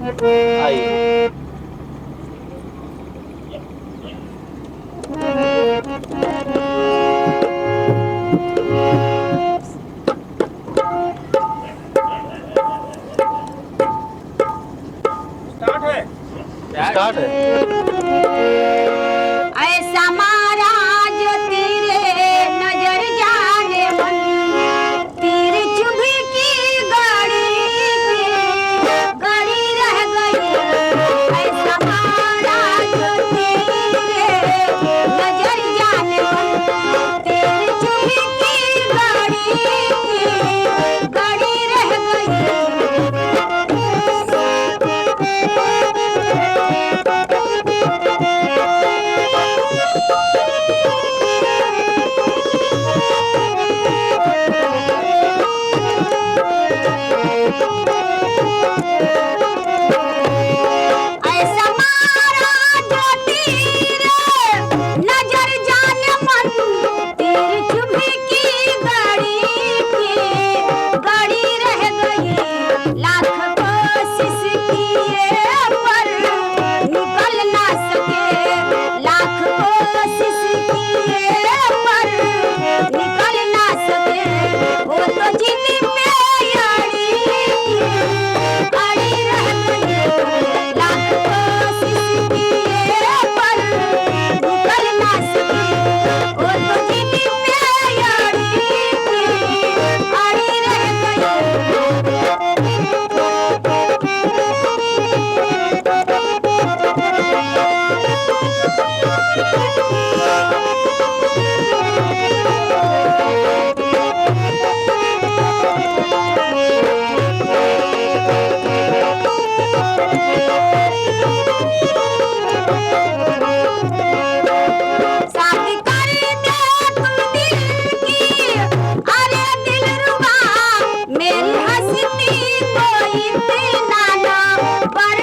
आइए। स्टार्ट है। स्टार्ट है। ऐसा महाराज तेरे नजर जाने मन तीर चुभी की गड़ी रह गई। ऐसा महाराज तेरे नजर जाने मन तीर चुभी की गड़ी रह ऐसा मारा जो तीर नजर जाने मन तीर चुभी की गड़ी रह गई। लाख कोशिश किए पर निकल ना सके। लाख कोशिश किए पर निकल ना सके। वो तो जिंदगी पे अड़ी रह गई। लाख कोशिश किए पर निकल ना सके। वो तो जिंदगी पे अड़ी रह शादी कर दे तुम दिल की। अरे दिलरुबा मेरी हंसती को इतना ना पर